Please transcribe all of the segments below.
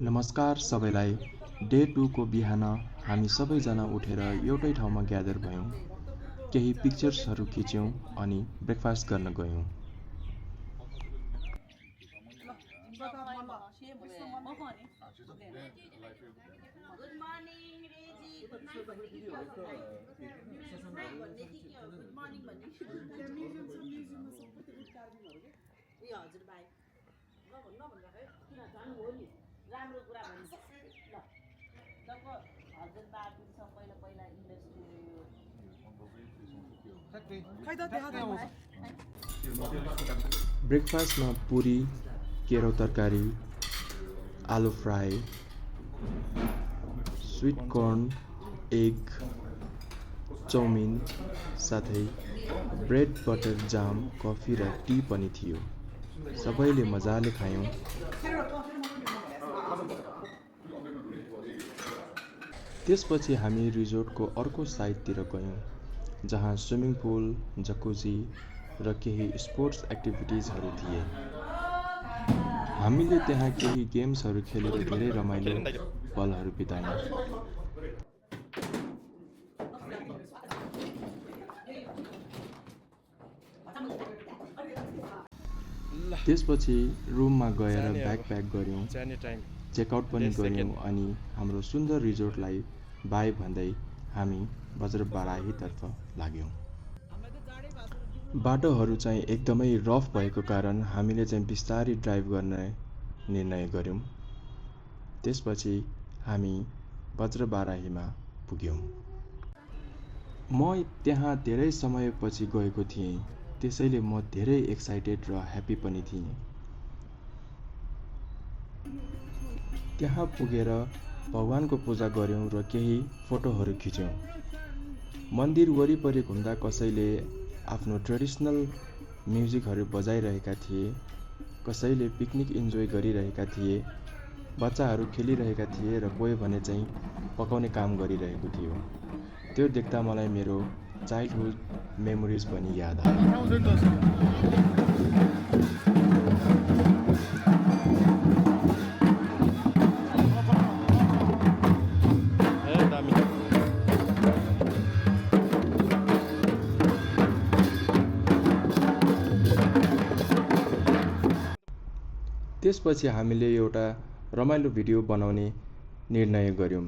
नमस्कार सबैलाई। डे 2 को बिहान हामी सबैजना उठेर एउटै ठाउँमा ग्यादर भयौँ। केही पिक्चर्सहरू खिच्यौँ अनि ब्रेकफास्ट गर्न गयौँ। ब्रेकफास्टमा पुरी, केरो तरकारी, आलु fry, sweet corn, egg, chow mein साथै ब्रेड बटर जाम, कफी र टी पनि थियो। सबैले मजाले खायौँ। त्यसपछि हामी रिजोर्टको अर्को साइडतिर गयौँ जहाँ स्विमिङ पुल, जकुजी र केही स्पोर्ट्स एक्टिभिटिजहरू थिए। हामीले त्यहाँ केही गेम्सहरू खेलेर धेरै रमाइलो पलहरू बितायौँ। त्यसपछि रुममा गएर ब्याग प्याक गऱ्यौँ, चेकआउट पनि गऱ्यौँ अनि हाम्रो सुन्दर रिजोर्टलाई बाई भन्दै हामी बज्रबाराहीतर्फ लाग्यौँ। बाटोहरू चाहिँ एकदमै रफ भएको कारण हामीले चाहिँ बिस्तारै ड्राइभ गर्ने निर्णय गऱ्यौँ। त्यसपछि हामी बज्रबाराहीमा पुग्यौँ। म त्यहाँ धेरै समयपछि गएको थिएँ, त्यसैले म धेरै एक्साइटेड र ह्याप्पी पनि थिएँ। त्यहाँ पुगेर भगवानको पूजा गऱ्यौँ र केही फोटोहरू खिच्यौँ। मन्दिर वरिपरि घुम्दा कसैले आफ्नो ट्रेडिसनल म्युजिकहरू बजाइरहेका थिए, कसैले पिकनिक इन्जोय गरिरहेका थिए, बच्चाहरू खेलिरहेका थिए र कोही भने चाहिँ पकाउने काम गरिरहेको थियो। त्यो देख्दा मलाई मेरो चाइल्डहुड मेमोरिज पनि याद आयो। त्यसपछि हामीले एउटा रमाइलो भिडियो बनाउने निर्णय गऱ्यौँ।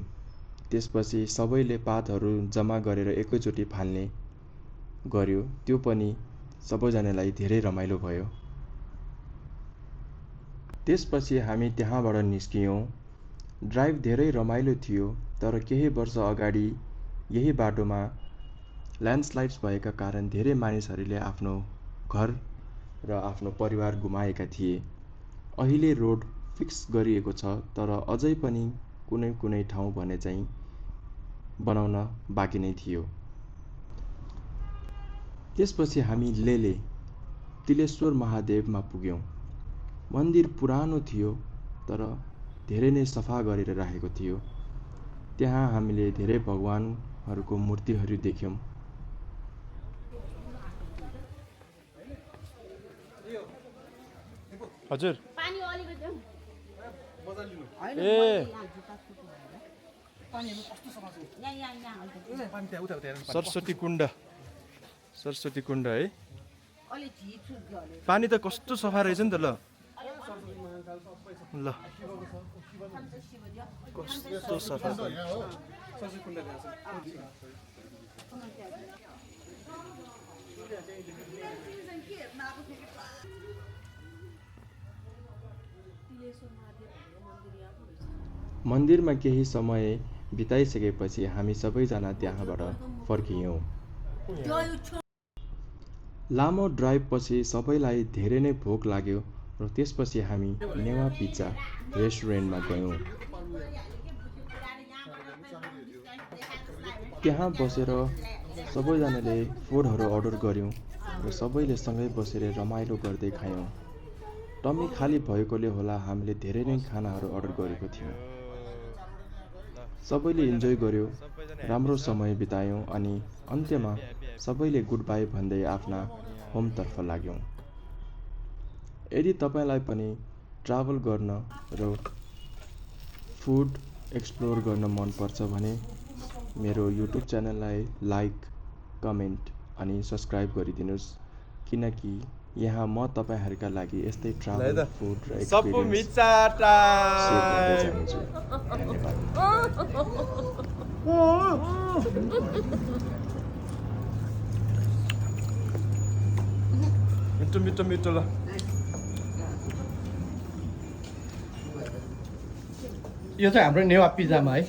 त्यसपछि सबैले पातहरू जम्मा गरेर एकैचोटि फाल्ने गर्यो। त्यो पनि सबैजनालाई धेरै रमाइलो भयो। त्यसपछि हामी त्यहाँबाट निस्कियौँ। ड्राइभ धेरै रमाइलो थियो, तर केही वर्ष अगाडि यही बाटोमा ल्यान्डस्लाइड्स भएका कारण धेरै मानिसहरूले आफ्नो घर र आफ्नो परिवार गुमाएका थिए। अहिले रोड फिक्स गरिएको छ, तर अझै पनि कुनै ठाउँ भने चाहिँ बनाउन बाँकी नै थियो। त्यसपछि हामी लेले तिलेश्वर महादेवमा पुग्यौँ। मन्दिर पुरानो थियो, तर धेरै नै सफा गरेर राखेको थियो। त्यहाँ हामीले धेरै भगवानहरूको मूर्तिहरू देख्यौँ। हजुर सरस्वती कुण्ड है। पानी त कस्तो सफा रहेछ नि त। ल कस्तो सफा। मन्दिरमा केही समय बिताइसकेपछि हामी सबैजना त्यहाँबाट फर्कियौँ। लामो ड्राइभपछि सबैलाई धेरै नै भोक लाग्यो र त्यसपछि हामी नेवा पिज्जा रेस्टुरेन्टमा गयौँ। त्यहाँ बसेर सबैजनाले फुडहरू अर्डर गऱ्यौँ र सबैले सँगै बसेर रमाइलो गर्दै खायौँ। टम्मी खाली भएकोले होला हामीले धेरै नै खानाहरू अर्डर गरेको थियौँ। सबैले इन्जोय गर्यो, राम्रो समय बितायौँ अनि अन्त्यमा सबैले गुड बाई भन्दै आफ्ना होमतर्फ लाग्यौँ। यदि तपाईँलाई पनि ट्राभल गर्न र फुड एक्सप्लोर गर्न मनपर्छ भने मेरो युट्युब च्यानललाई लाइक, कमेन्ट अनि सब्सक्राइब गरिदिनुहोस्, किनकि यहाँ म तपाईँहरूका लागि यस्तै ट्राभल, फुड र सप्पु एक्सपिरियन्स मिचा सेयर गर्दै टाइम जानेछु। धन्यवाद। मिठो मिठो मिठो ल यो चाहिँ हाम्रो नेवा पिज्जामा है।